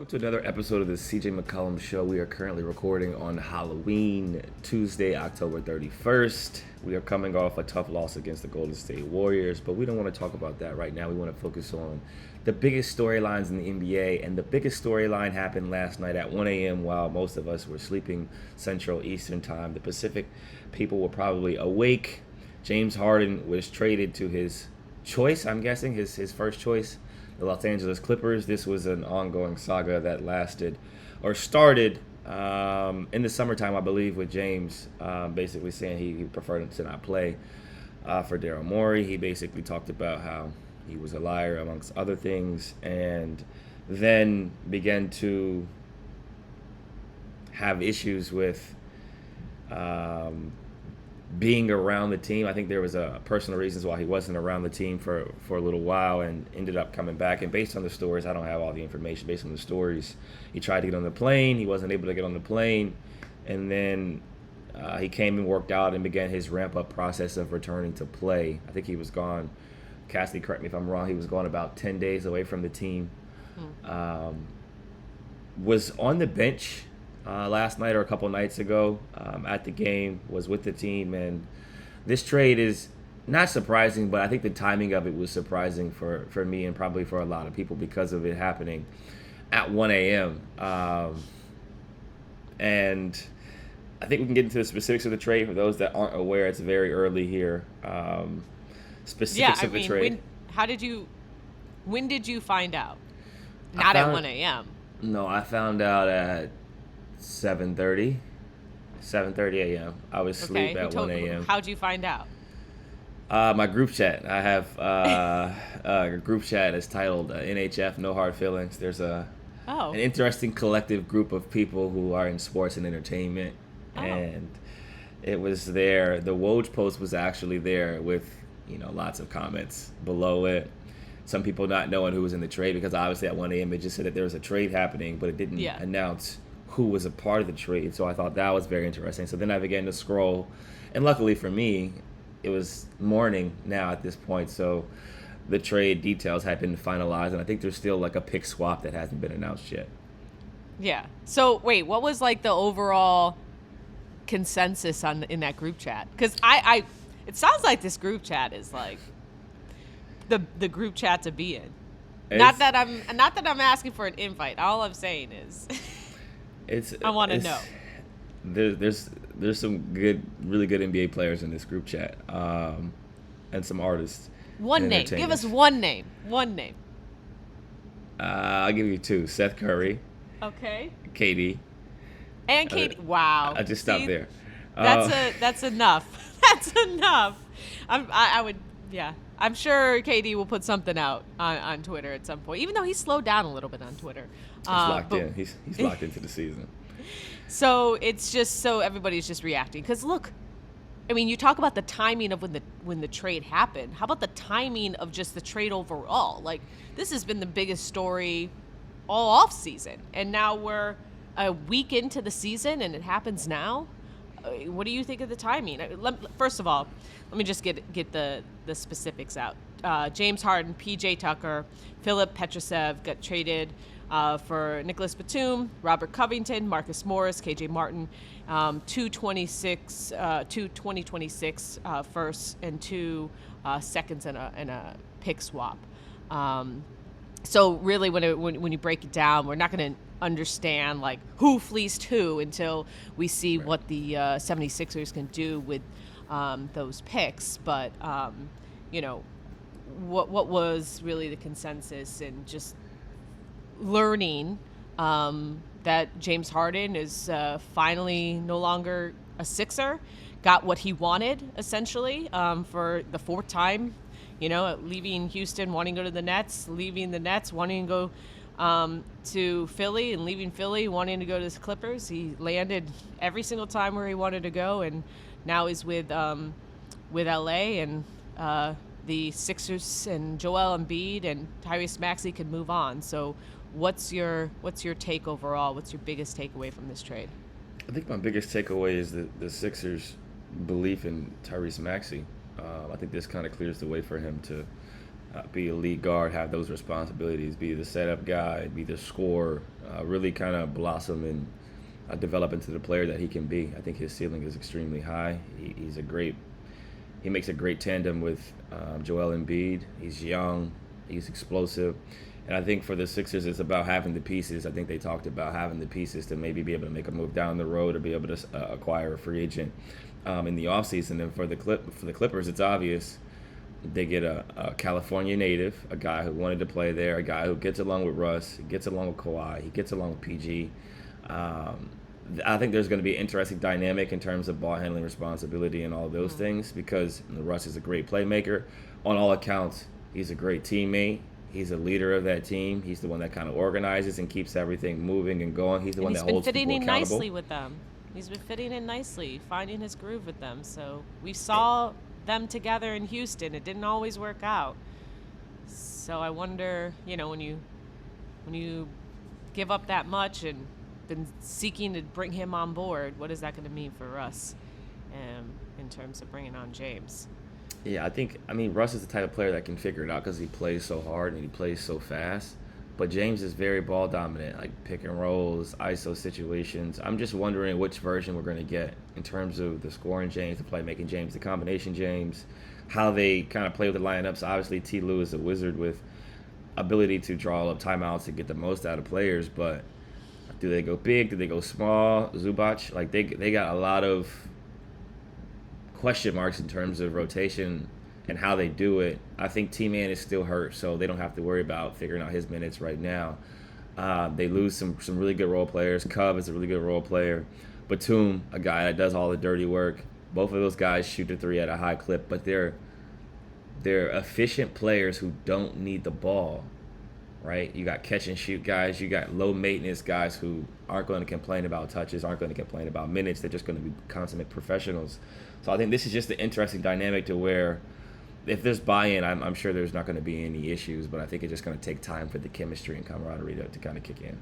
Welcome to another episode of the CJ McCollum Show. We are currently recording on Halloween, Tuesday, October 31st. We are coming off a tough loss against the Golden State Warriors, but we don't want to talk about that right now. We want to focus on the biggest storylines in the NBA, and the biggest storyline happened last night at 1 a.m. while most of us were sleeping Central Eastern Time. The Pacific people were probably awake. James Harden was traded to his choice, I'm guessing, his first choice, the Los Angeles Clippers. This was an ongoing saga that started in the summertime, I believe, with James basically saying he preferred to not play for Daryl Morey. He basically talked about how he was a liar, amongst other things, and then began to have issues with being around the team. I think there was personal reasons why he wasn't around the team for a little while, and ended up coming back. And based on the stories, I don't have all the information. Based on the stories, he tried to get on the plane. He wasn't able to get on the plane. And then he came and worked out and began his ramp-up process of returning to play. I think he was gone. Cassidy, correct me if I'm wrong. He was gone about 10 days away from the team. Was on the bench last night or a couple nights ago at the game, was with the team, and this trade is not surprising, but I think the timing of it was surprising for me and probably for a lot of people because of it happening at 1 a.m. And I think we can get into the specifics of the trade. For those that aren't aware, it's very early here. Specifics of the trade. When did you find out? Not at 1 a.m. No, I found out at 7:30 a.m. I was asleep at 1 a.m. How'd you find out? My group chat. I have a group chat that's titled NHF, No Hard Feelings. There's an interesting collective group of people who are in sports and entertainment. And it was there. The Woj post was actually there with, lots of comments below it. Some people not knowing who was in the trade, because obviously at 1 a.m. it just said that there was a trade happening, but it didn't announce who was a part of the trade. So I thought that was very interesting. So then I began to scroll, and luckily for me, it was morning now at this point. So the trade details had been finalized, and I think there's still like a pick swap that hasn't been announced yet. Yeah. So wait, what was like the overall consensus in that group chat? Because it sounds like this group chat is like the group chat to be in. Not that I'm asking for an invite. All I'm saying is I want to know. There's some really good NBA players in this group chat, and some artists. One name. Give us one name. I'll give you two: Seth Curry. Okay. KD. And KD. Wow. I just stopped there. That's enough. That's enough. I'm sure KD will put something out on Twitter at some point, even though he slowed down a little bit on Twitter. He's locked in. He's locked into the season. So it's just so everybody's just reacting. Because look, I mean, you talk about the timing of when the trade happened. How about the timing of just the trade overall? Like, this has been the biggest story all off season, and now we're a week into the season, and it happens now. What do you think of the timing? First of all, let me just get the specifics out. James Harden, PJ Tucker, Philip Petrusev got traded for Nicholas Batum, Robert Covington, Marcus Morris, KJ Martin, 2026 firsts and 2 seconds and a pick swap. So really, when you break it down, we're not going to understand like who fleeced who until we see what the 76ers can do with those picks. But what was really the consensus, and just learning that James Harden is finally no longer a Sixer, got what he wanted essentially for the 4th time. Leaving Houston, wanting to go to the Nets, leaving the Nets, wanting to go to Philly, and leaving Philly, wanting to go to the Clippers. He landed every single time where he wanted to go, and now he's with LA, and the Sixers and Joel Embiid and Tyrese Maxey can move on. So what's your take overall? What's your biggest takeaway from this trade? I think my biggest takeaway is the Sixers' belief in Tyrese Maxey. I think this kind of clears the way for him to be a lead guard, have those responsibilities, be the setup guy, be the scorer, really kind of blossom and develop into the player that he can be. I think his ceiling is extremely high. He makes a great tandem with Joel Embiid. He's young, he's explosive. And I think for the Sixers, it's about having the pieces. I think they talked about having the pieces to maybe be able to make a move down the road or be able to acquire a free agent in the offseason. And for the Clippers, it's obvious. They get a California native, a guy who wanted to play there, a guy who gets along with Russ, he gets along with Kawhi, he gets along with PG. I think there's going to be an interesting dynamic in terms of ball handling responsibility and all of those things because Russ is a great playmaker. On all accounts, he's a great teammate. He's a leader of that team. He's the one that kind of organizes and keeps everything moving and going. He's the one that holds people accountable. He's been fitting in nicely with them. He's been fitting in nicely, finding his groove with them. So we saw them together in Houston. It didn't always work out. So I wonder, when you give up that much and been seeking to bring him on board, what is that going to mean for Russ in terms of bringing on James? Yeah, Russ is the type of player that can figure it out because he plays so hard and he plays so fast. But James is very ball dominant, like pick and rolls, ISO situations. I'm just wondering which version we're going to get in terms of the scoring James, the playmaking James, the combination James, how they kind of play with the lineups. Obviously, T. Lue is a wizard with ability to draw up timeouts to get the most out of players. But do they go big? Do they go small? Zubac, like they got a lot of question marks in terms of rotation and how they do it. I think T-Man is still hurt, so they don't have to worry about figuring out his minutes right now. They lose some really good role players. Cub is a really good role player. Batum, a guy that does all the dirty work. Both of those guys shoot the three at a high clip, but they're efficient players who don't need the ball, right? You got catch and shoot guys. You got low maintenance guys who aren't going to complain about touches, aren't going to complain about minutes. They're just going to be consummate professionals. So I think this is just an interesting dynamic to where if there's buy-in, I'm sure there's not going to be any issues, but I think it's just going to take time for the chemistry and camaraderie to kind of kick in.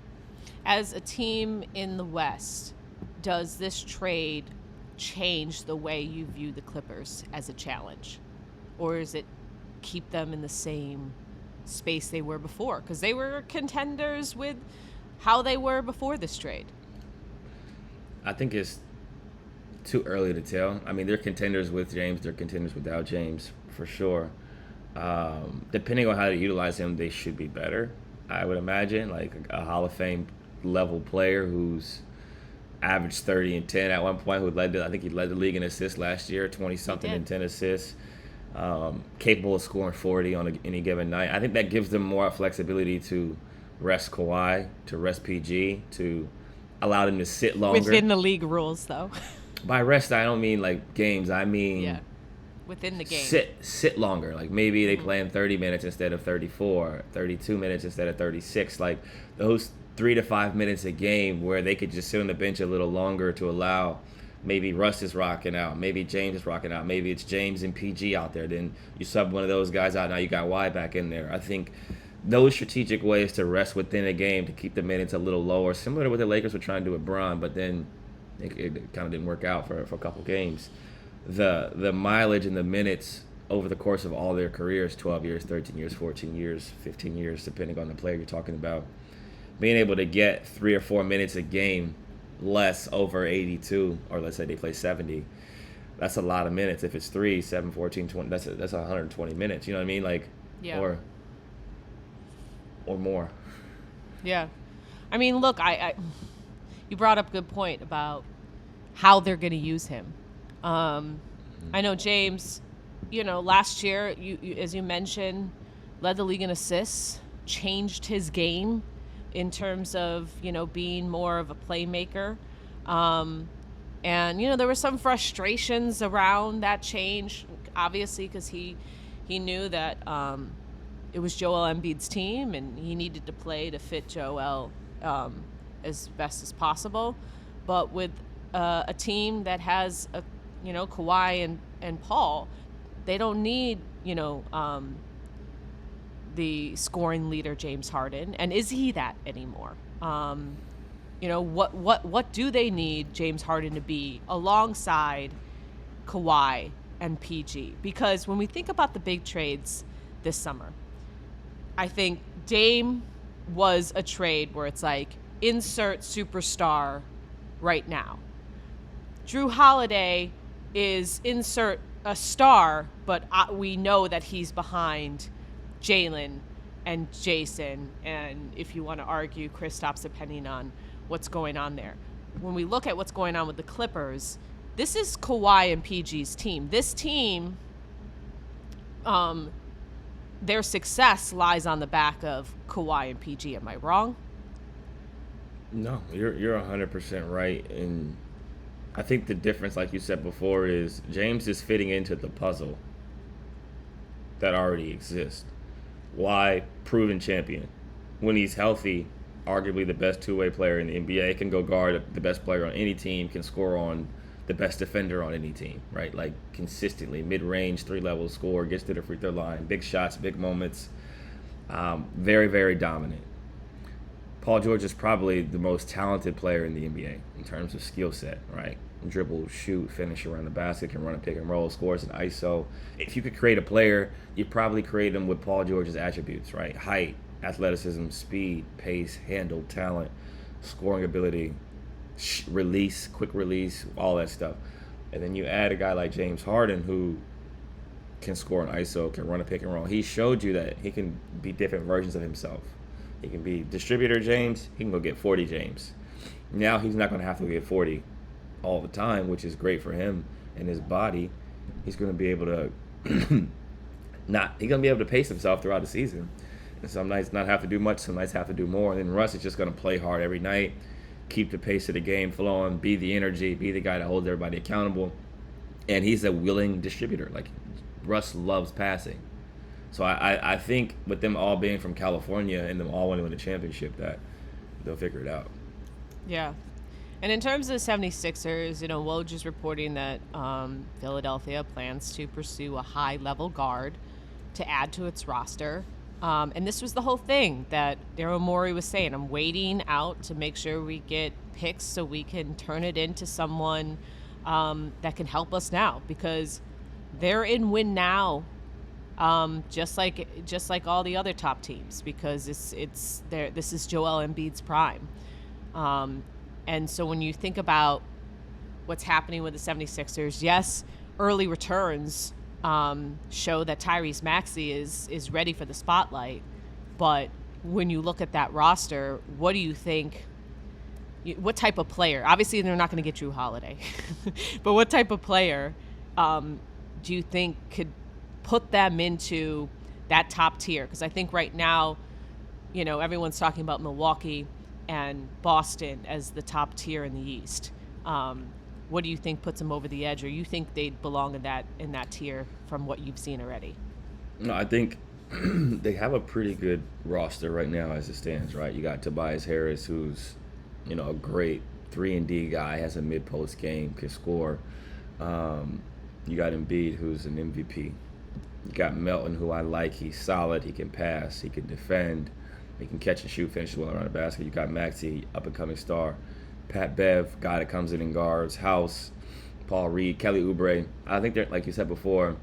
As a team in the West, does this trade change the way you view the Clippers as a challenge? Or is it keep them in the same space they were before? Because they were contenders with how they were before this trade. I think it's too early to tell. They're contenders with James. They're contenders without James, for sure. Depending on how to utilize him, they should be better, I would imagine. Like a Hall of Fame level player who's averaged 30 and 10 at one point, I think he led the league in assists last year, 20-something and 10 assists. Capable of scoring 40 on any given night. I think that gives them more flexibility to rest Kawhi, to rest PG, to allow them to sit longer. Within the league rules, though. By rest, I don't mean like games. I mean within the game. Sit longer. Like maybe they play in 30 minutes instead of 34, 32 minutes instead of 36. Like those 3 to 5 minutes a game where they could just sit on the bench a little longer to allow maybe Russ is rocking out, maybe James is rocking out, maybe it's James and PG out there. Then you sub one of those guys out, now you got Y back in there. I think those strategic ways to rest within a game to keep the minutes a little lower, similar to what the Lakers were trying to do with Bron, but then it kind of didn't work out for a couple games. The mileage and the minutes over the course of all their careers, 12 years, 13 years, 14 years, 15 years, depending on the player you're talking about, being able to get 3 or 4 minutes a game less over 82, or let's say they play 70, that's a lot of minutes. If it's 3, 7, 14, 20, that's 120 minutes. You know what I mean? Like, yeah. Or more. Yeah. Look, you brought up a good point about how they're going to use him. I know James, last year, you as you mentioned, led the league in assists, changed his game in terms of, being more of a playmaker. And, there were some frustrations around that change, obviously, because he knew that it was Joel Embiid's team and he needed to play to fit Joel as best as possible. But with a team that has, Kawhi and Paul, they don't need, the scoring leader James Harden, and is he that anymore? What do they need James Harden to be alongside Kawhi and PG? Because when we think about the big trades this summer. I think Dame was a trade where it's like, insert superstar right now. Drew Holiday is insert a star, but we know that he's behind Jalen and Jason, and if you want to argue, Kristaps, depending on what's going on there. When we look at what's going on with the Clippers, this is Kawhi and PG's team. This team, their success lies on the back of Kawhi and PG. Am I wrong? No, you're 100% right. And I think the difference, like you said before, is James is fitting into the puzzle that already exists. Why? Proven champion. When he's healthy, arguably the best two-way player in the NBA, can go guard the best player on any team, can score on the best defender on any team, right? Like consistently, mid-range, three-level score, gets to the free throw line, big shots, big moments, very, very dominant. Paul George is probably the most talented player in the NBA in terms of skill set, right? Dribble, shoot, finish around the basket, can run a pick and roll, scores an ISO. If you could create a player, you'd probably create him with Paul George's attributes, right? Height, athleticism, speed, pace, handle, talent, scoring ability, release, quick release, all that stuff. And then you add a guy like James Harden who can score an ISO, can run a pick and roll. He showed you that he can be different versions of himself. He can be distributor James, he can go get 40 James. Now he's not going to have to get 40 all the time, which is great for him and his body. He's going to be able to he's going to be able to pace himself throughout the season. And some nights not have to do much, some nights have to do more. And then Russ is just going to play hard every night, keep the pace of the game flowing, be the energy, be the guy that holds everybody accountable. And he's a willing distributor. Like, Russ loves passing. So I think with them all being from California and them all wanting to win the championship, that they'll figure it out. Yeah. And in terms of the 76ers, Woj is reporting that Philadelphia plans to pursue a high-level guard to add to its roster. And this was the whole thing that Daryl Morey was saying. I'm waiting out to make sure we get picks so we can turn it into someone that can help us now, because they're in win now, just like all the other top teams, because it's there. This is Joel Embiid's prime. And so when you think about what's happening with the 76ers, yes, early returns show that Tyrese Maxey is ready for the spotlight. But when you look at that roster, what do you think? What type of player? Obviously, they're not going to get Drew Holiday. But what type of player do you think could put them into that top tier? Because I think right now, everyone's talking about Milwaukee and Boston as the top tier in the East. What do you think puts them over the edge, or you think they'd belong in that tier from what you've seen already? No, I think they have a pretty good roster right now as it stands, right? You got Tobias Harris, who's a great 3-and-D guy, has a mid-post game, can score. You got Embiid, who's an MVP. You got Melton, who I like. He's solid. He can pass. He can defend. He can catch and shoot, finish well around the basket. You got Maxey, up-and-coming star. Pat Bev, guy that comes in and guards. House, Paul Reed, Kelly Oubre. I think they're, like you said before,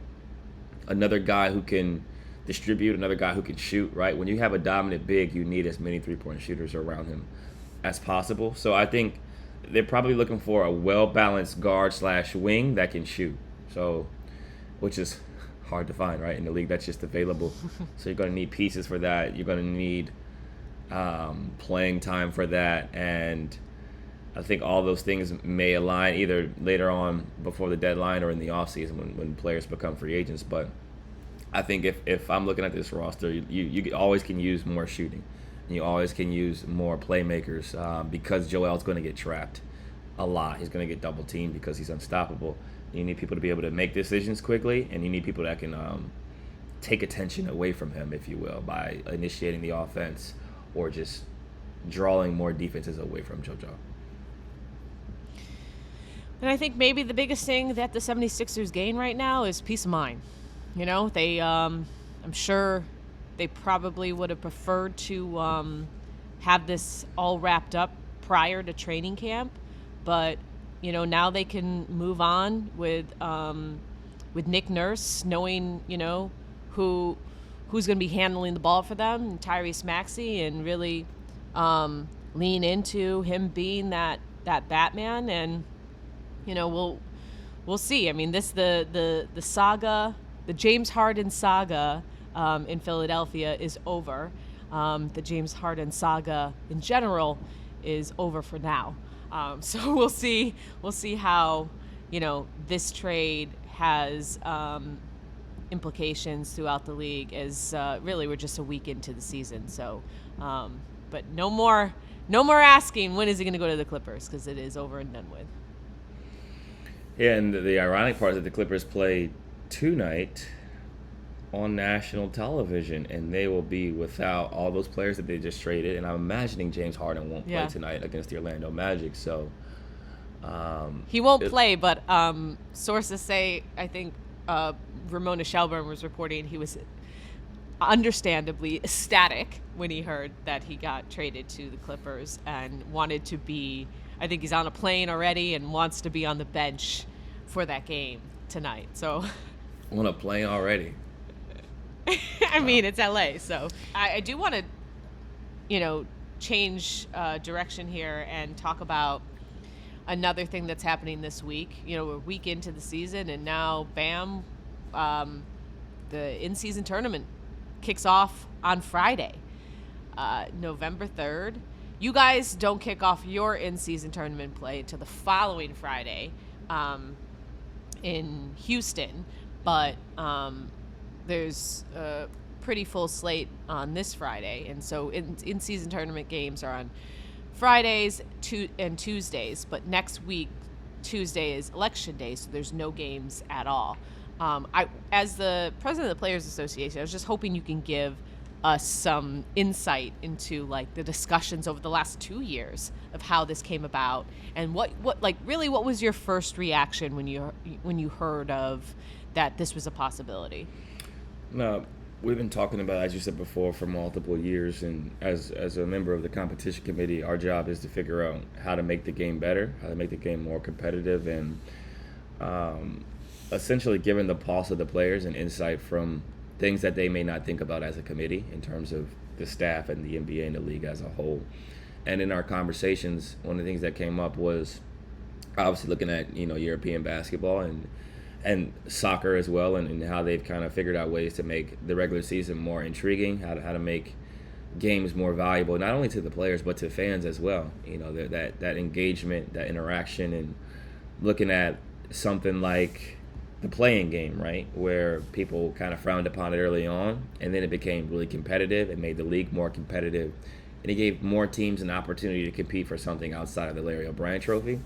another guy who can distribute, another guy who can shoot, right? When you have a dominant big, you need as many three-point shooters around him as possible. So I think they're probably looking for a well-balanced guard/wing that can shoot. So, which is hard to find, right, in the league that's just available. So you're going to need pieces for that. You're going to need playing time for that. And I think all those things may align either later on before the deadline or in the offseason when players become free agents. But I think if I'm looking at this roster, you always can use more shooting. And you always can use more playmakers because Joel's going to get trapped a lot. He's going to get double teamed because he's unstoppable. You need people to be able to make decisions quickly, and you need people that can take attention away from him, if you will, by initiating the offense or just drawing more defenses away from JoJo. And I think maybe the biggest thing that the 76ers gain right now is peace of mind. They, I'm sure they probably would have preferred to have this all wrapped up prior to training camp, but now they can move on with Nick Nurse, knowing who who's going to be handling the ball for them, Tyrese Maxey, and really lean into him being that Batman. And we'll see. I mean, the saga, the James Harden saga in Philadelphia is over. The James Harden saga in general is over for now. So we'll see how this trade has implications throughout the league, as really we're just a week into the season. So, but no more asking when is he going to go to the Clippers, because it is over and done with. Yeah, and the ironic part is that the Clippers play tonight on national television, and they will be without all those players that they just traded. And I'm imagining James Harden won't play tonight against the Orlando Magic. So he won't play, but sources say, I think Ramona Shelburne was reporting he was understandably ecstatic when he heard that he got traded to the Clippers, and wanted to be, I think he's on a plane already and wants to be on the bench for that game tonight. So on a plane already. I mean, it's LA, so I do want to, change direction here and talk about another thing that's happening this week. We're a week into the season, and now, bam, the in-season tournament kicks off on Friday, November 3rd. You guys don't kick off your in-season tournament play until the following Friday in Houston, but there's a pretty full slate on this Friday, and so in-season tournament games are on Fridays and Tuesdays, but next week, Tuesday is Election Day, so there's no games at all. As the president of the Players Association, I was just hoping you can give us some insight into the discussions over the last 2 years of how this came about, and what was your first reaction when you heard of that this was a possibility? No, we've been talking about, as you said before, for multiple years, and as a member of the competition committee, our job is to figure out how to make the game better, how to make the game more competitive, and essentially giving the pulse of the players and insight from things that they may not think about as a committee in terms of the staff and the NBA and the league as a whole. And in our conversations, one of the things that came up was obviously looking at European basketball and soccer as well, and how they've kind of figured out ways to make the regular season more intriguing, how to make games more valuable, not only to the players but to fans as well. That engagement, that interaction, and looking at something like the playing game, right, where people kind of frowned upon it early on, and then it became really competitive. It made the league more competitive, and it gave more teams an opportunity to compete for something outside of the Larry O'Brien Trophy,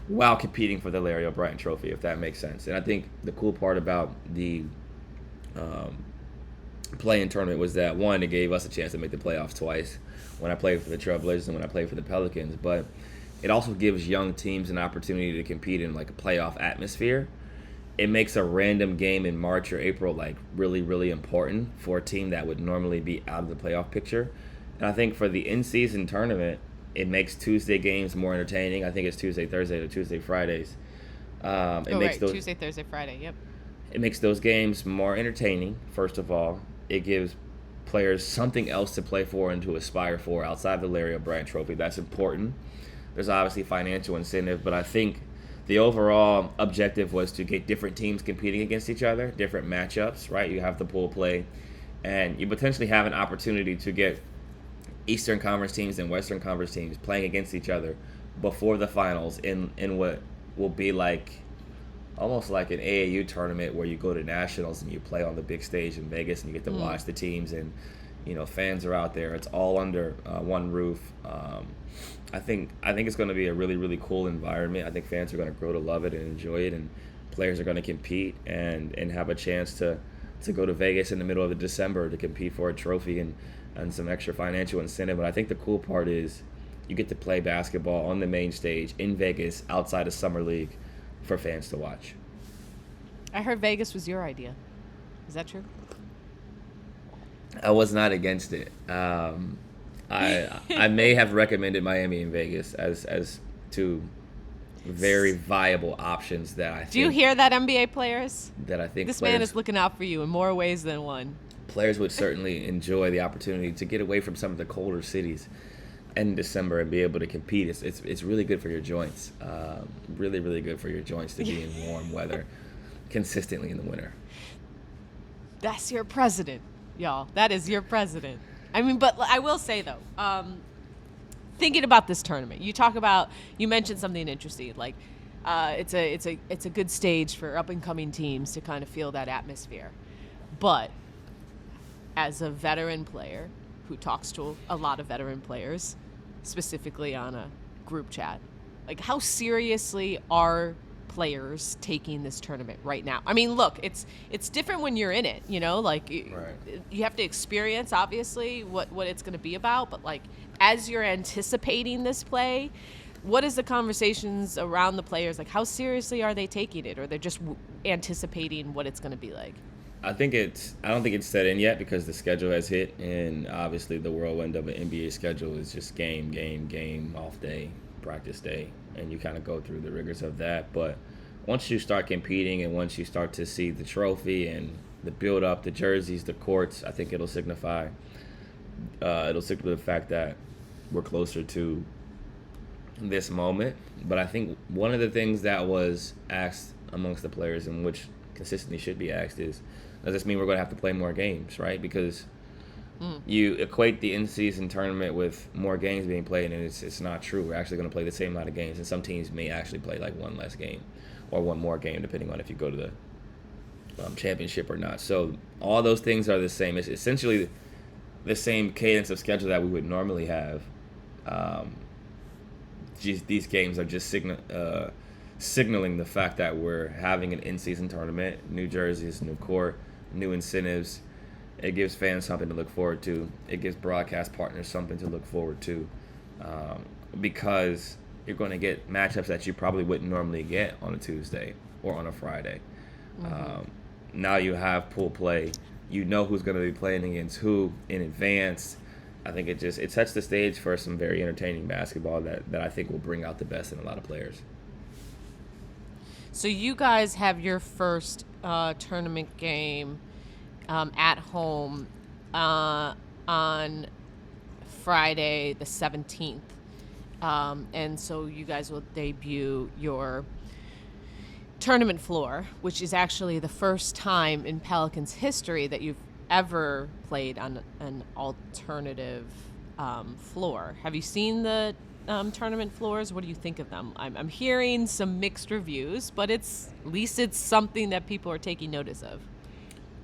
while competing for the Larry O'Brien Trophy, if that makes sense. And I think the cool part about the play-in tournament was that, one, it gave us a chance to make the playoffs twice, when I played for the Trailblazers and when I played for the Pelicans, but it also gives young teams an opportunity to compete in a playoff atmosphere. It makes a random game in March or April really, really important for a team that would normally be out of the playoff picture. And I think for the in-season tournament, it makes Tuesday games more entertaining. I think it's Tuesday, Thursday, or Tuesday, Fridays. Tuesday, Thursday, Friday, yep. It makes those games more entertaining, first of all. It gives players something else to play for and to aspire for outside the Larry O'Brien Trophy. That's important. There's obviously financial incentive, but I think the overall objective was to get different teams competing against each other, different matchups, right? You have the pool play, and you potentially have an opportunity to get Eastern Conference teams and Western Conference teams playing against each other before the finals in what will be almost like an AAU tournament, where you go to nationals and you play on the big stage in Vegas, and you get to watch the teams, and fans are out there. It's all under one roof. I think it's going to be a really, really cool environment. I think fans are going to grow to love it and enjoy it, and players are going to compete and have a chance to go to Vegas in the middle of December to compete for a trophy and some extra financial incentive. But I think the cool part is you get to play basketball on the main stage in Vegas outside of Summer League for fans to watch. I heard Vegas was your idea. Is that true? I was not against it. I may have recommended Miami and Vegas as two very viable options that I think. Do you hear that, NBA players? That I think this man is looking out for you in more ways than one. players would certainly enjoy the opportunity to get away from some of the colder cities in December and be able to compete. It's really good for your joints. Really, really good for your joints to be in warm weather consistently in the winter. That's your president, y'all. That is your president. I mean, but I will say though, thinking about this tournament, you mentioned something interesting, like it's a good stage for up and coming teams to kind of feel that atmosphere. But as a veteran player who talks to a lot of veteran players, specifically on a group chat, like how seriously are players taking this tournament right now? I mean, look, it's different when you're in it, like Right. you have to experience obviously what it's going to be about, but like as you're anticipating this play, what is the conversations around the players? Like how seriously are they taking it, or they're just anticipating what it's going to be like? I don't think it's set in yet because the schedule has hit, and obviously the whirlwind of an NBA schedule is just game, off day, practice day, and you kind of go through the rigors of that. But once you start competing and once you start to see the trophy and the build up, the jerseys, the courts, I think it'll signify the fact that we're closer to this moment. But I think one of the things that was asked amongst the players, and which consistently should be asked, is, does this mean we're going to have to play more games, right? Because you equate the in-season tournament with more games being played, and it's not true. We're actually going to play the same amount of games, and some teams may actually play like one less game or one more game, depending on if you go to the championship or not. So all those things are the same. It's essentially the same cadence of schedule that we would normally have. These games are just signaling the fact that we're having an in-season tournament, new jerseys, new court, new incentives. It gives fans something to look forward to. It gives broadcast partners something to look forward to, because you're going to get matchups that you probably wouldn't normally get on a Tuesday or on a Friday. Now you have pool play. You know who's going to be playing against who in advance. I think it sets the stage for some very entertaining basketball that I think will bring out the best in a lot of players. So you guys have your first tournament game at home on Friday the 17th. And so you guys will debut your tournament floor, which is actually the first time in Pelican's history that you've ever played on an alternative floor. Have you seen the tournament floors? What do you think of them? I'm hearing some mixed reviews, but at least it's something that people are taking notice of.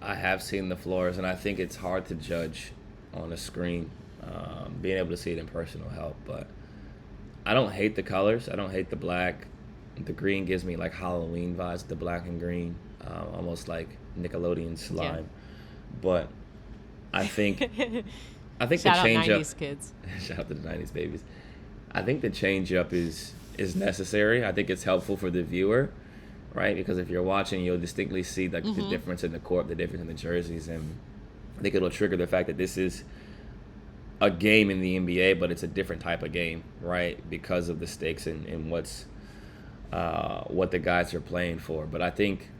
I have seen the floors, and I think it's hard to judge on a screen. Being able to see it in person will help, but I don't hate the colors. I don't hate the black. The green gives me like Halloween vibes, the black and green, almost like Nickelodeon slime. Yeah. But I think Shout the change out up. 90s kids. Shout out to the 90s babies. I think the change up is necessary. I think it's helpful for the viewer, right? Because if you're watching, you'll distinctly see like the difference in the court, the difference in the jerseys, and I think it'll trigger the fact that this is a game in the NBA, but it's a different type of game, right? Because of the stakes and what the guys are playing for. But I think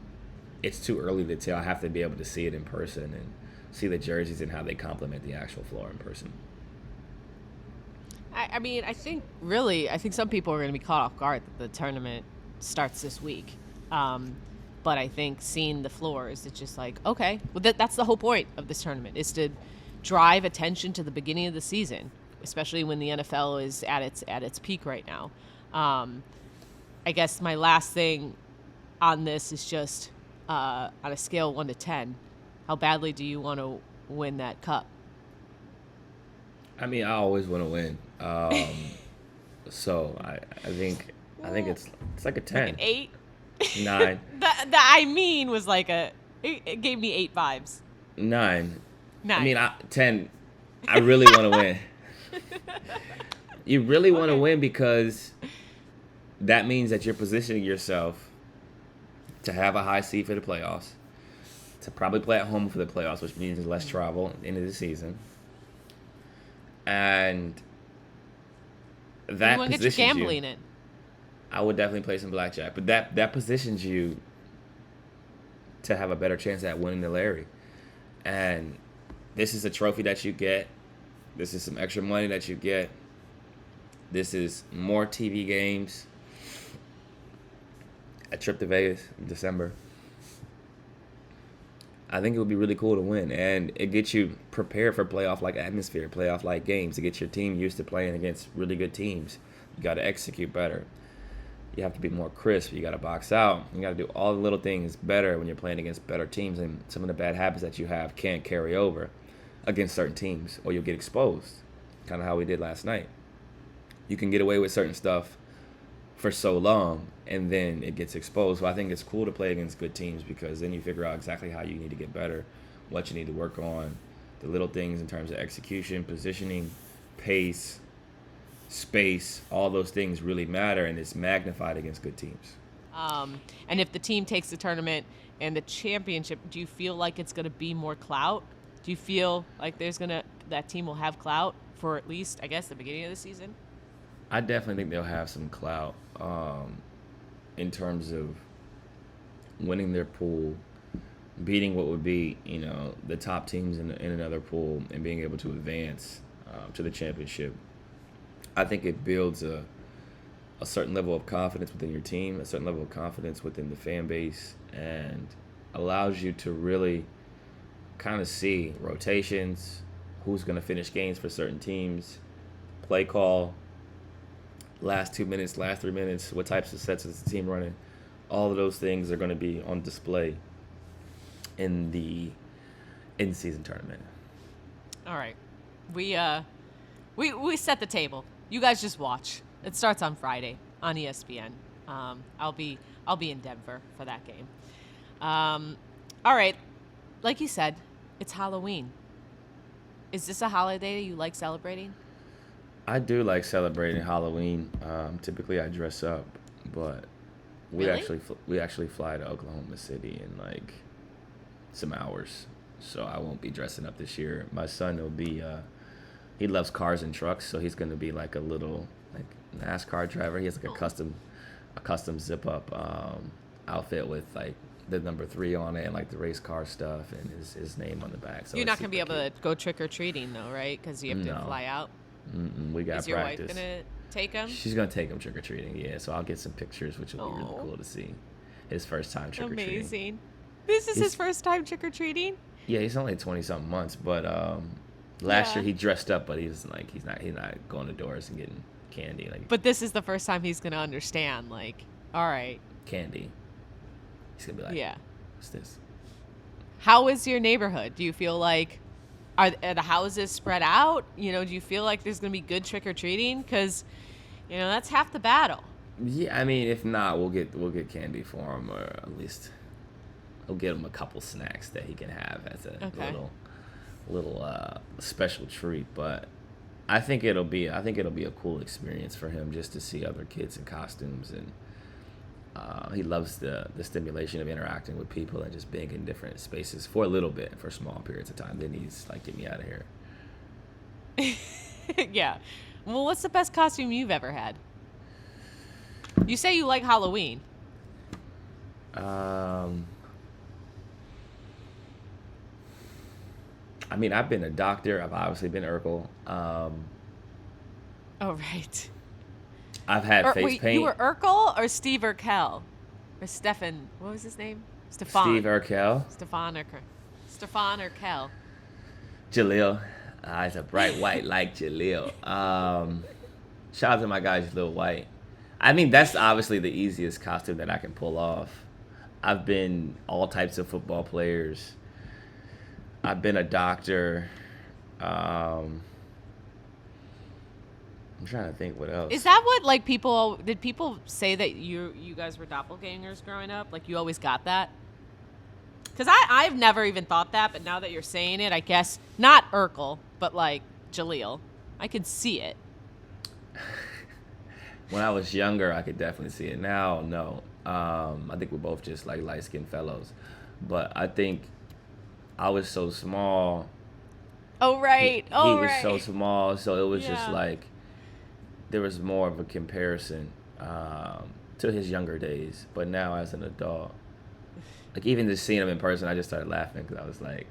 it's too early to tell. I have to be able to see it in person and see the jerseys and how they complement the actual floor in person. I mean, I think some people are going to be caught off guard that the tournament starts this week. But I think seeing the floors, it's just like, okay, well, that's the whole point of this tournament, is to drive attention to the beginning of the season, especially when the NFL is at its peak right now. I guess my last thing on this is just on a scale of 1 to 10, how badly do you want to win that cup? I mean, I always want to win. So I think it's like a 10. Like an 8? 9. The I mean was like it gave me 8 vibes. 9. 9. I mean, 10. I really want to win. You really want to win because that means that you're positioning yourself to have a high seed for the playoffs, to probably play at home for the playoffs, which means less travel at the end of the season. And that you want to get your gambling in. I would definitely play some blackjack, but that positions you to have a better chance at winning the Larry. And this is a trophy that you get. This is some extra money that you get. This is more TV games. A trip to Vegas in December. I think it would be really cool to win, and it gets you prepared for playoff-like atmosphere, playoff-like games. To get your team used to playing against really good teams. You got to execute better. You have to be more crisp. You got to box out. You got to do all the little things better when you're playing against better teams, and some of the bad habits that you have can't carry over against certain teams, or you'll get exposed, kind of how we did last night. You can get away with certain stuff for so long, and then it gets exposed. So I think it's cool to play against good teams, because then you figure out exactly how you need to get better, what you need to work on, the little things in terms of execution, positioning, pace, space. All those things really matter, and it's magnified against good teams. And if the team takes the tournament and the championship, do you feel like it's going to be more clout? Do you feel like that team will have clout for at least, I guess, the beginning of the season? I definitely think they'll have some clout in terms of winning their pool, beating what would be, the top teams in another pool, and being able to advance to the championship. I think it builds a certain level of confidence within your team, a certain level of confidence within the fan base, and allows you to really kind of see rotations, who's going to finish games for certain teams, play call, last 2 minutes, last 3 minutes, what types of sets is the team running. All of those things are going to be on display in the in-season tournament. All right. We set the table. You guys just watch. It starts on Friday on ESPN. I'll be in Denver for that game. All right. Like you said, it's Halloween. Is this a holiday you like celebrating? I do like celebrating Halloween. Typically, I dress up, but we actually fly to Oklahoma City in like some hours, so I won't be dressing up this year. My son will be. He loves cars and trucks, so he's gonna be like a little like NASCAR driver. He has like a custom zip up outfit with like the number 3 on it and like the race car stuff and his name on the back. So you're not gonna be able to go trick or treating though, right? Because you have to fly out. We got practice. Is your wife gonna take him? She's gonna take him trick or treating, yeah. So I'll get some pictures, which will be really cool to see. His first time trick or treating. Amazing. This is his first time trick or treating. Yeah, he's only 20-something months, but last year he dressed up, but he's not going to doors and getting candy. But this is the first time he's gonna understand. Like, all right, candy. He's gonna be like, yeah, what's this? How is your neighborhood? Do you feel like are the houses spread out? Do you feel like there's gonna be good trick or treating? Because that's half the battle. Yeah, I mean, if not, we'll get candy for him, or at least we'll get him a couple snacks that he can have as a little special treat. But I think it'll be a cool experience for him just to see other kids in costumes, and he loves the stimulation of interacting with people and just being in different spaces for a little bit, for small periods of time. Then he's like, get me out of here. Yeah. Well, what's the best costume you've ever had? You say you like Halloween. I mean, I've been a doctor. I've obviously been Urkel. Oh, right. I've had face paint. You were Urkel or Steve Urkel? Or Stefan, what was his name? Stefan. Steve Urkel. Stefan Urkel. Jaleel. He's a bright white like Jaleel. Shout out to my guy, Jaleel White. I mean, that's obviously the easiest costume that I can pull off. I've been all types of football players. I've been a doctor. I'm trying to think what else. Is that what did people say that you guys were doppelgangers growing up? Like you always got that? Because I've never even thought that, but now that you're saying it, I guess not Urkel, but like Jaleel, I could see it. When I was younger, I could definitely see it. Now, no. I think we're both just like light-skinned fellows, but I think I was so small. Oh right. He was so small, so it was just like there was more of a comparison to his younger days. But now, as an adult, like even just seeing him in person, I just started laughing because I was like,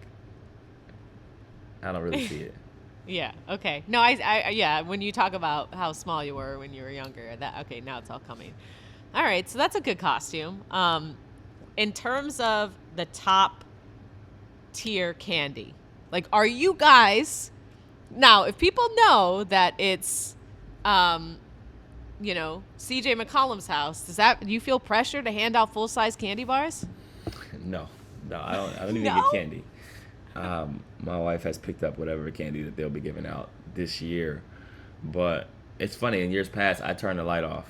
I don't really see it. Yeah. Okay. No, yeah. When you talk about how small you were when you were younger, okay. Now it's all coming. All right. So that's a good costume. In terms of the top tier candy, like, are you guys now? If people know that it's, CJ McCollum's house, do you feel pressure to hand out full size candy bars? No, I don't even No? get candy. My wife has picked up whatever candy that they'll be giving out this year, but it's funny. In years past, I turned the light off,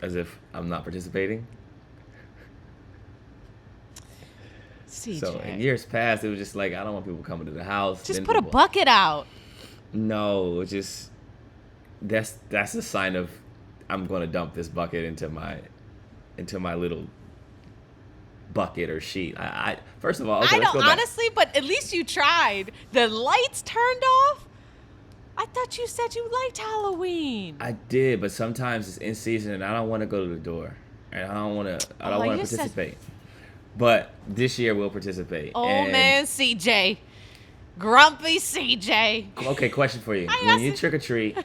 as if I'm not participating. CJ. So in years past, it was just like, I don't want people coming to the house. Just Then put a people- bucket out. No, it's just that's a sign of I'm going to dump this bucket into my little bucket or sheet. I first of all, okay, I let's don't go back. honestly, but at least you tried. The lights turned off. I thought you said you liked Halloween. I did, but sometimes it's in season and I don't want to go to the door, and I don't want to you said- participate. But this year we'll participate. Oh and, man, CJ, grumpy CJ. Okay, question for you: I when asked you it- trick or treat,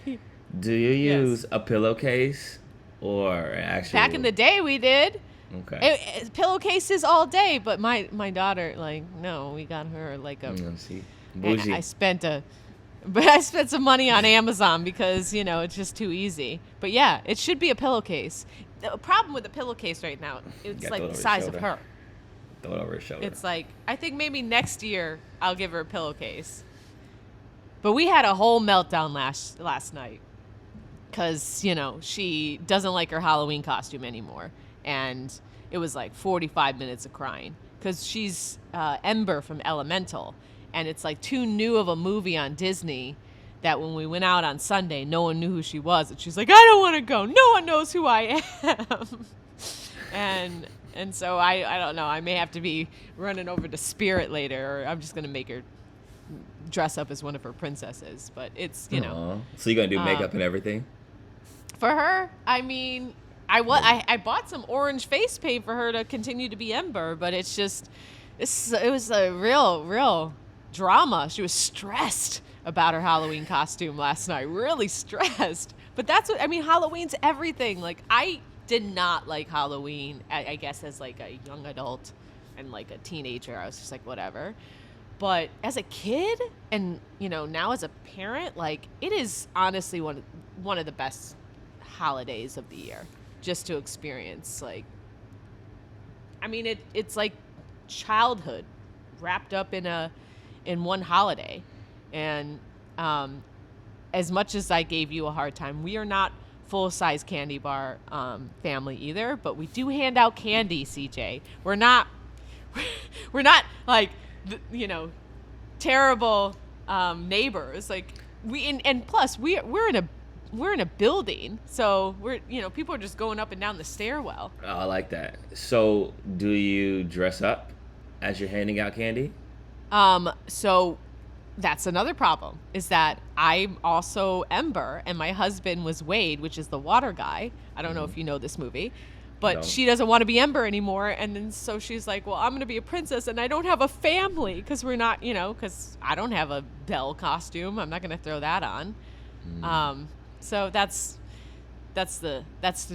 do you Yes. use a pillowcase or an actual? Back in the day, we did. Okay. Pillowcases all day, but my daughter, like, no, we got her like a. See, And bougie. I spent some money on Amazon because it's just too easy. But yeah, it should be a pillowcase. The problem with the pillowcase right now, it's Got like throw it the over size your of shoulder. her. Throw it over her shoulder. It's like, I think maybe next year I'll give her a pillowcase. But we had a whole meltdown last night because she doesn't like her Halloween costume anymore, and it was like 45 minutes of crying because she's Ember from Elemental, and it's like too new of a movie on Disney that when we went out on Sunday, no one knew who she was, and she's like, I don't want to go. No one knows who I am. And so I don't know. I may have to be running over to Spirit later, or I'm just gonna make her dress up as one of her princesses. But it's Aw. So you're gonna do makeup and everything? for her. I mean, I bought some orange face paint for her to continue to be Ember, but it's just it was a real drama. She was stressed about her Halloween costume last night. Really stressed. But that's what I mean. Halloween's everything. Like, I did not like Halloween, I guess, as like a young adult and like a teenager. I was just like, whatever. But as a kid and, now as a parent, like, it is honestly one of the best holidays of the year just to experience. Like, I mean, it's like childhood wrapped up in one holiday. And as much as I gave you a hard time, we are not full-size candy bar family either, but we do hand out candy, CJ. We're not like terrible neighbors. Like, and plus we're in a building, so people are just going up and down the stairwell. Oh, I like that. So do you dress up as you're handing out candy? So that's another problem, is that I'm also Ember and my husband was Wade, which is the water guy. I don't know if you know this movie, but No. she doesn't want to be Ember anymore. And then so she's like, well, I'm going to be a princess and I don't have a family because we're not, because I don't have a Belle costume. I'm not going to throw that on. So that's the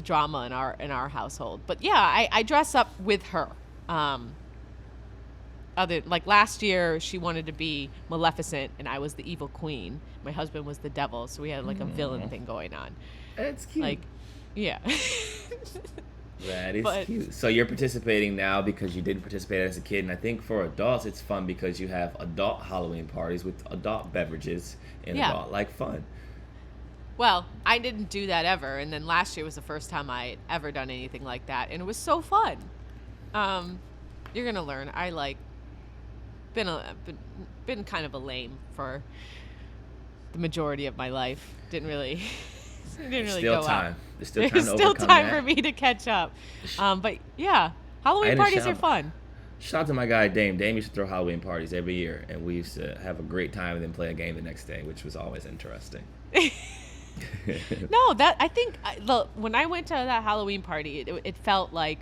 drama in our household. But yeah, I dress up with her. Like last year, she wanted to be Maleficent, and I was the evil queen. My husband was the devil, so we had like a villain thing going on. That's cute. Like, yeah. That is But- cute. So you're participating now because you didn't participate as a kid, and I think for adults it's fun because you have adult Halloween parties with adult beverages and Yeah. adult-like fun. Well, I didn't do that ever, and then last year was the first time I had ever done anything like that, and it was so fun. You're gonna learn. I been kind of a lame for the majority of my life. Didn't really Still go time. out. There's still time There's to still overcome time that. for me to catch up. But yeah, I Halloween had a parties are shout- fun. Shout out to my guy Dame. Dame used to throw Halloween parties every year, and we used to have a great time and then play a game the next day, which was always interesting. No, I think when I went to that Halloween party, it felt like,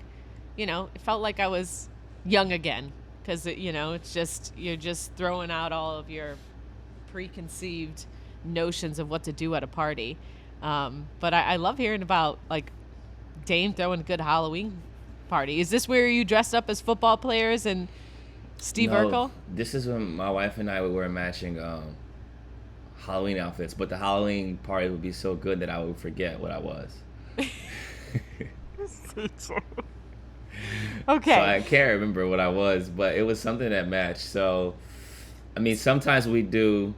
it felt like I was young again, because it's just you're just throwing out all of your preconceived notions of what to do at a party. But I love hearing about like Dame throwing a good Halloween party. Is this where you dressed up as football players and Steve No, Urkel? this is when my wife and I would wear matching Halloween outfits, but the Halloween party would be so good that I would forget what I was. Okay. So I can't remember what I was, but it was something that matched. So, I mean, sometimes we do.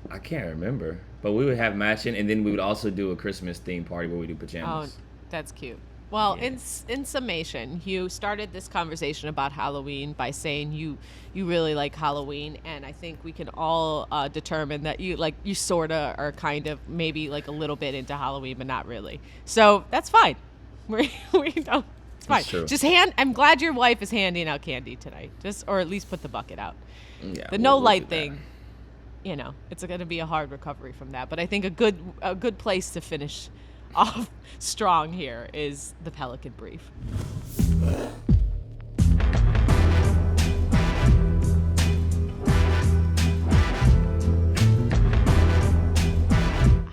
I can't remember, but we would have matching, and then we would also do a Christmas themed party where we do Oh, pajamas. that's cute. Well, Yeah. in summation, you started this conversation about Halloween by saying you really like Halloween, and I think we can all determine that you sorta are kind of maybe like a little bit into Halloween, but not really. So that's fine. We don't. It's fine. It's true. I'm glad your wife is handing out candy tonight, or at least put the bucket out. Yeah, The we'll no do light that. thing, it's going to be a hard recovery from that. But I think a good place to finish off strong here is the Pelican brief.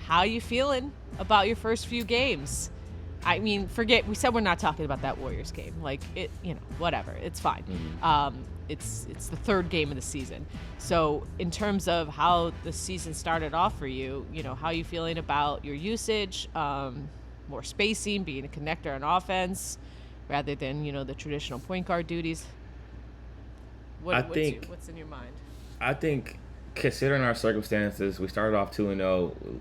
How you feeling about your first few games? I mean, we said we're not talking about that Warriors game. Like it, whatever. It's fine. It's the third game of the season. So in terms of how the season started off for you, how are you feeling about your usage, more spacing, being a connector on offense, rather than the traditional point guard duties? What's in your mind? I think, considering our circumstances, we started off 2-0,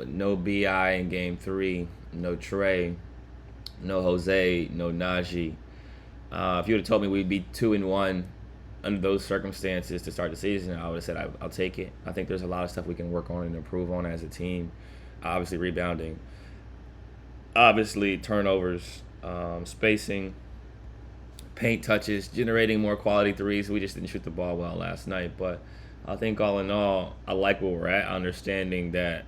no BI in Game 3, no Trey, no Jose, no Najee. If you would have told me we'd be 2-1 under those circumstances to start the season, I would have said I'll take it. I think there's a lot of stuff we can work on and improve on as a team. Obviously, rebounding. Obviously, turnovers, spacing, paint touches, generating more quality threes. We just didn't shoot the ball well last night. But I think all in all, I like where we're at, understanding that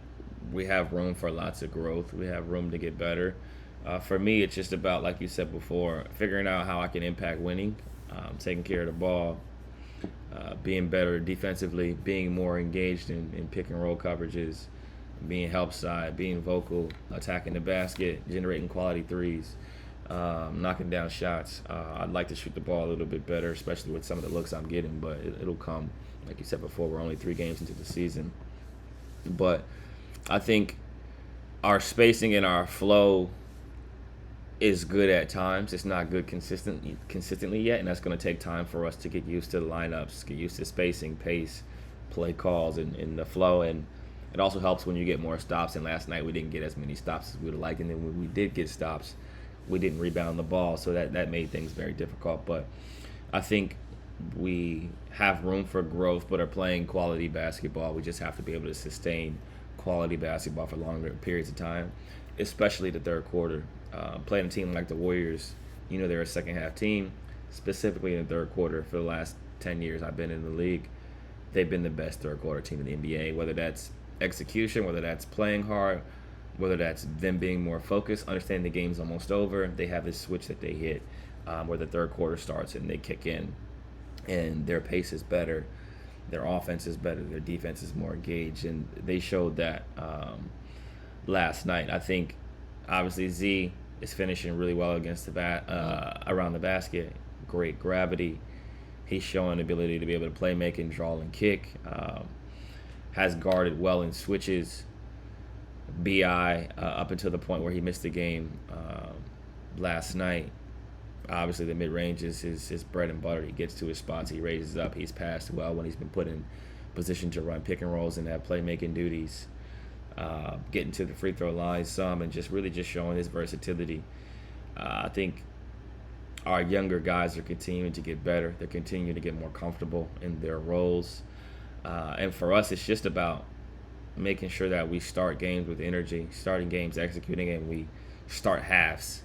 we have room for lots of growth. We have room to get better. For me, it's just about, like you said before, figuring out how I can impact winning, taking care of the ball, being better defensively, being more engaged in pick and roll coverages, being help side, being vocal, attacking the basket, generating quality threes, knocking down shots. I'd like to shoot the ball a little bit better, especially with some of the looks I'm getting, but it'll come. Like you said before, we're only 3 games into the season. But I think our spacing and our flow is good at times. It's not good consistently yet, and that's going to take time for us to get used to the lineups, get used to spacing, pace, play calls, and the flow. And it also helps when you get more stops. And last night we didn't get as many stops as we would have liked, and then when we did get stops, we didn't rebound the ball, so that made things very difficult. But I think we have room for growth, but are playing quality basketball. We just have to be able to sustain quality basketball for longer periods of time, especially the third quarter. Playing a team like the Warriors, they're a second-half team, specifically in the third quarter. For the last 10 years I've been in the league, they've been the best third-quarter team in the NBA, whether that's execution, whether that's playing hard, whether that's them being more focused, understanding the game's almost over. They have this switch that they hit where the third quarter starts and they kick in, and their pace is better, their offense is better, their defense is more engaged, and they showed that last night. I think, obviously, Z is finishing really well against the around the basket. Great gravity. He's showing the ability to be able to play, make, and draw and kick. Has guarded well in switches. BI up until the point where he missed the game last night. Obviously, the mid-range is his bread and butter. He gets to his spots. He raises up. He's passed well when he's been put in position to run pick and rolls and have playmaking duties. Getting to the free throw line some, and just showing his versatility. I think our younger guys are continuing to get better. They're continuing to get more comfortable in their roles. And for us, it's just about making sure that we start games with energy, starting games executing, and we start halves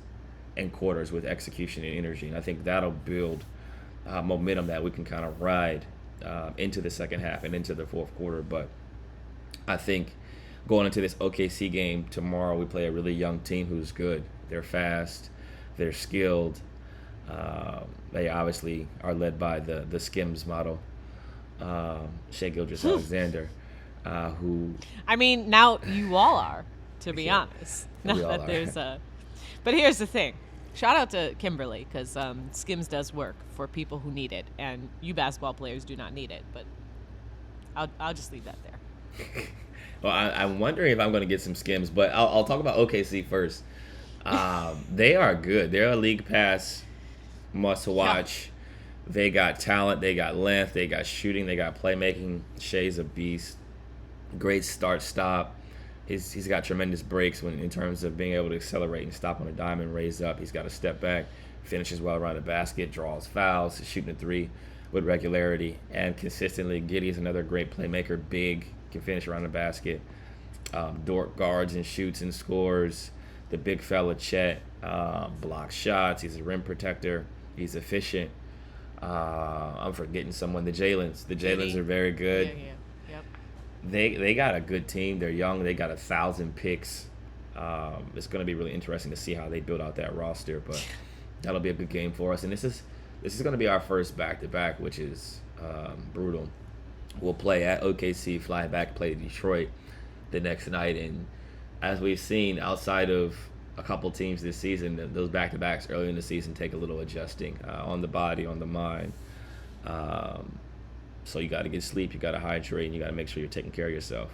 and quarters with execution and energy. And I think that'll build momentum that we can kind of ride into the second half and into the fourth quarter. But I think going into this OKC game tomorrow, we play a really young team who's good. They're fast, they're skilled, They obviously are led by the Skims model, Shea Gilgeous-Alexander, who I mean, now you all are, to be yeah, honest. and Now we all that are. there's a, but here's the thing. Shout out to Kimberly because Skims does work for people who need it, and you basketball players do not need it. But I'll just leave that there. Well, I'm wondering if I'm going to get some Skims, but I'll talk about OKC first. They are good. They're a league pass must watch. They got talent, they got length, they got shooting, they got playmaking. Shea's a beast. Great start stop. He's got tremendous breaks in terms of being able to accelerate and stop on a dime and raise up. He's got a step back, finishes well around the basket, draws fouls, shooting a three with regularity and consistently. Giddey's another great playmaker, big, can finish around the basket. Dort guards and shoots and scores. The big fella Chet blocks shots. He's a rim protector. He's efficient. I'm forgetting someone. The Jalen's. The Jalen's are very good. Yeah. Yep. They got a good team. They're young. They got 1,000 picks. It's going to be really interesting to see how they build out that roster. But that'll be a good game for us. And this is going to be our first back-to-back, which is brutal. We'll play at OKC, fly back, play Detroit the next night. And as we've seen, outside of a couple teams this season, those back-to-backs early in the season take a little adjusting on the body, on the mind. So you got to get sleep, you got to hydrate, and you got to make sure you're taking care of yourself.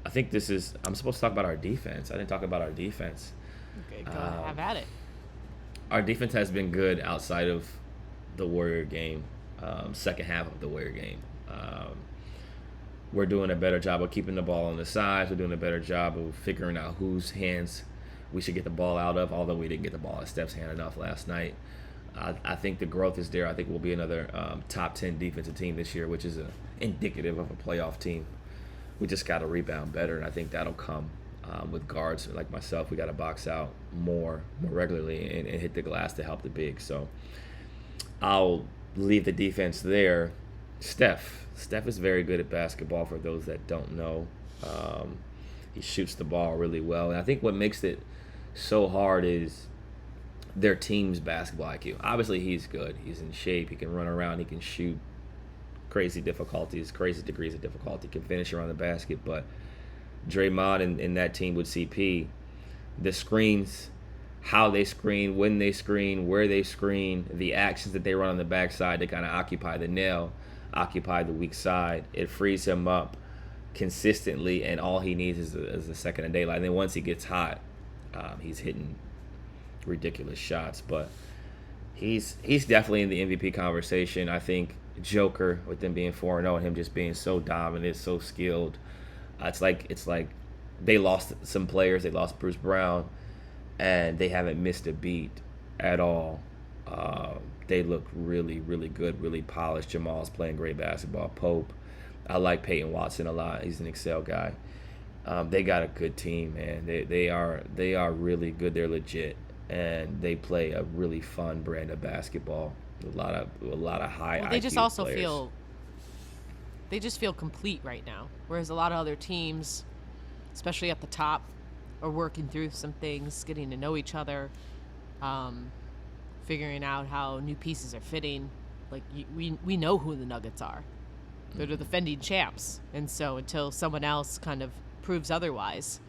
I think I'm supposed to talk about our defense. I didn't talk about our defense. Okay, go ahead. Have at it. Our defense has been good outside of the Warrior game, second half of the Warrior game. We're doing a better job of keeping the ball on the sides. We're doing a better job of figuring out whose hands we should get the ball out of, although we didn't get the ball at Steph's hand enough last night. I think the growth is there. I think we'll be another top 10 defensive team this year, which is indicative of a playoff team. We just got to rebound better, and I think that'll come with guards like myself. We got to box out more regularly and hit the glass to help the big. So I'll leave the defense there. Steph is very good at basketball, for those that don't know. He shoots the ball really well. And I think what makes it so hard is their team's basketball IQ. Obviously, he's good. He's in shape. He can run around. He can shoot crazy degrees of difficulty. Can finish around the basket. But Draymond and that team with CP, the screens, how they screen, when they screen, where they screen, the actions that they run on the backside to kind of occupy the nail, occupy the weak side. It frees him up consistently, and all he needs is a second of daylight. And then once he gets hot, he's hitting ridiculous shots. But he's definitely in the MVP conversation. I think Joker, with them being 4-0 and him just being so dominant, so skilled, it's like they lost some players. They lost Bruce Brown, and they haven't missed a beat at all. They look really, really good, really polished. Jamal's playing great basketball. Pope. I like Peyton Watson a lot. He's an Excel guy. They got a good team, man. They are really good. They're legit, and they play a really fun brand of basketball. A lot of high IQ They just also players. feel complete right now, whereas a lot of other teams, especially at the top, are working through some things, getting to know each other, figuring out how new pieces are fitting. Like we know who the Nuggets are. They're the defending champs, and so until someone else kind of proves otherwise,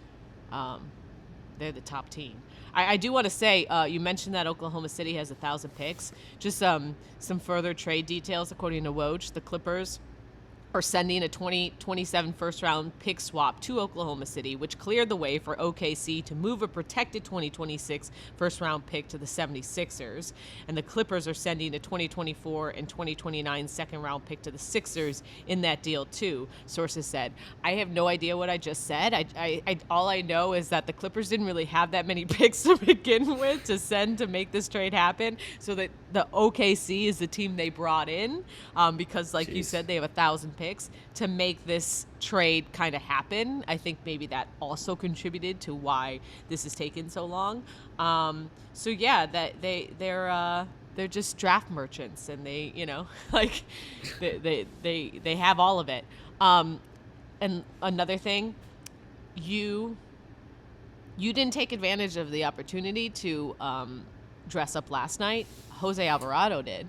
they're the top team. I do want to say, you mentioned that Oklahoma City has 1,000 picks. Just some further trade details. According to Woj, the Clippers are sending a 2027 first-round pick swap to Oklahoma City, which cleared the way for OKC to move a protected 2026 first-round pick to the 76ers. And the Clippers are sending a 2024 and 2029 second-round pick to the Sixers in that deal, too, sources said. I have no idea what I just said. All I know is that the Clippers didn't really have that many picks to begin with to send to make this trade happen, so that the OKC is the team they brought in because, like you said, they have 1,000 picks to make this trade kind of happen. I think maybe that also contributed to why this has taken so long. So yeah, that they're just draft merchants, and they, like they have all of it. And another thing, you didn't take advantage of the opportunity to dress up last night. Jose Alvarado did,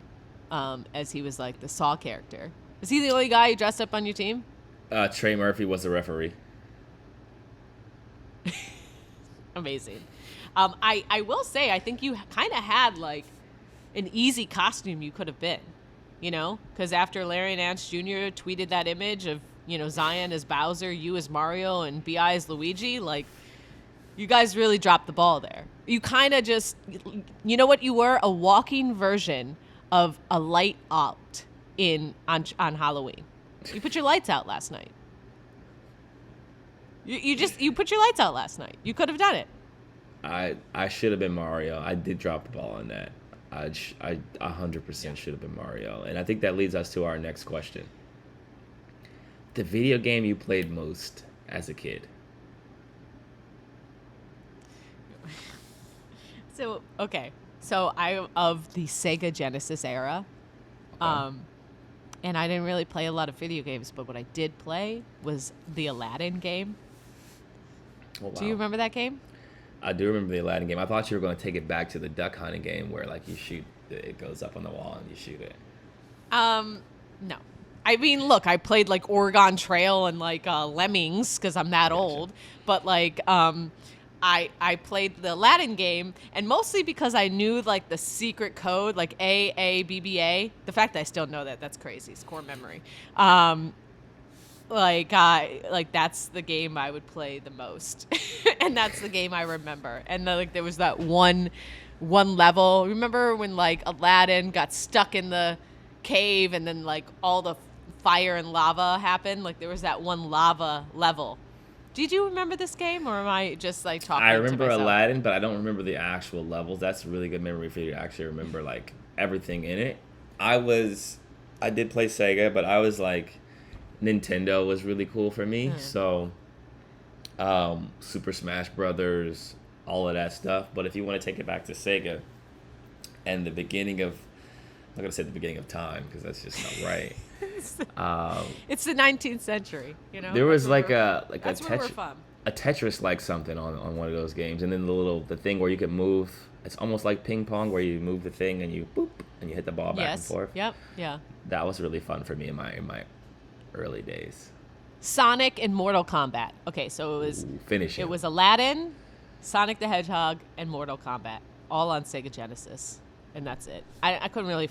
as he was like the Saw character. Is he the only guy who dressed up on your team? Trey Murphy was the referee. Amazing. I will say, I think you kind of had like an easy costume you could have been, you know, because after Larry Nance Jr. tweeted that image of, you know, Zion as Bowser, you as Mario, and B.I. as Luigi, like, you guys really dropped the ball there. You kind of just, you know what you were? A walking version of a light out on Halloween. You put your lights out last night. You put your lights out last night. You could have done it. I should have been Mario. I did drop the ball on that. I 100% should have been Mario. And I think that leads us to our next question. The video game you played most as a kid. So, okay. So I of the Sega Genesis era. Okay. And I didn't really play a lot of video games, but what I did play was the Aladdin game. Oh, wow. Do you remember that game? I do remember the Aladdin game. I thought you were going to take it back to the duck hunting game where, like, you shoot, it goes up on the wall and you shoot it. No. I mean, look, I played, like, Oregon Trail and, like, Lemmings because I'm that old. But, like, I played the Aladdin game, and mostly because I knew, like, the secret code, like AABBA. The fact that I still know that, that's crazy. It's core memory. Like that's the game I would play the most. And that's the game I remember. And like there was that one level. Remember when like Aladdin got stuck in the cave and then like all the fire and lava happened? Like there was that one lava level. Did you remember this game, or am I just like talking? I remember to myself? Aladdin, but I don't remember the actual levels. That's a really good memory for you to actually remember like everything in it. I did play Sega, but I was like, Nintendo was really cool for me. So, Super Smash Brothers, all of that stuff. But if you want to take it back to Sega and the beginning of, I'm not going to say the beginning of time because that's just not right. It's the 19th century, you know. There was like a Tetris like something on one of those games, and then the thing where you could move. It's almost like ping pong where you move the thing and you boop and you hit the ball back and forth. Yep. Yeah. That was really fun for me in my early days. Sonic and Mortal Kombat. Okay, so it was It was Aladdin, Sonic the Hedgehog, and Mortal Kombat, all on Sega Genesis, and that's it. I couldn't really.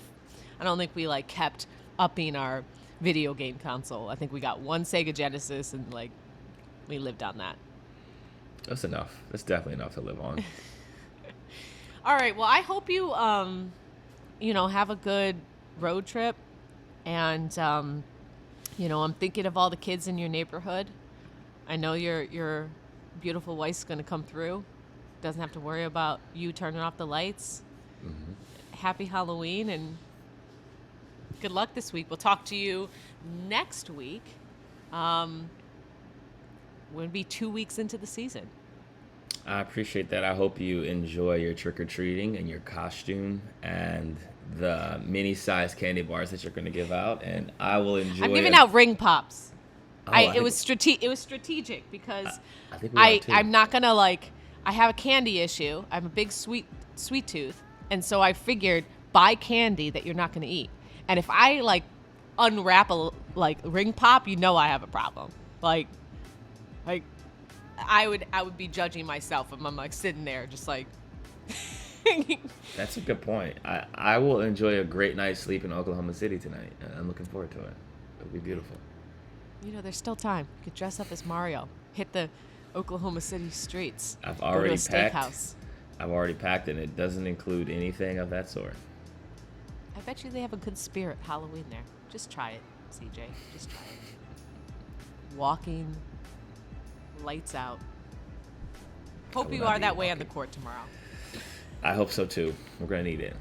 I don't think we like kept upping our video game console. I think we got one Sega Genesis and like we lived on that. That's enough. That's definitely enough to live on. All right. Well, I hope you have a good road trip, and I'm thinking of all the kids in your neighborhood. I know your beautiful wife's going to come through. Doesn't have to worry about you turning off the lights. Mm-hmm. Happy Halloween and good luck this week. We'll talk to you next week. We'll be 2 weeks into the season. I appreciate that. I hope you enjoy your trick-or-treating and your costume and the mini-sized candy bars that you're going to give out, and I will enjoy. I'm giving out ring pops. Oh, It was strategic because I think we are too. I'm not gonna like. I have a candy issue. I'm a big sweet tooth, and so I figured buy candy that you're not gonna eat. And if I like unwrap a like ring pop, you know I have a problem. Like I would be judging myself if I'm like sitting there just like. That's a good point. I will enjoy a great night's sleep in Oklahoma City tonight. I'm looking forward to it. It'll be beautiful. There's still time. You could dress up as Mario. Hit the Oklahoma City streets. I've already packed. Steakhouse. I've already packed, and it doesn't include anything of that sort. I bet you they have a good spirit Halloween there. Just try it, CJ. Just try it. Walking, lights out. Hope you are that way on the court tomorrow. I hope so too. We're gonna need it.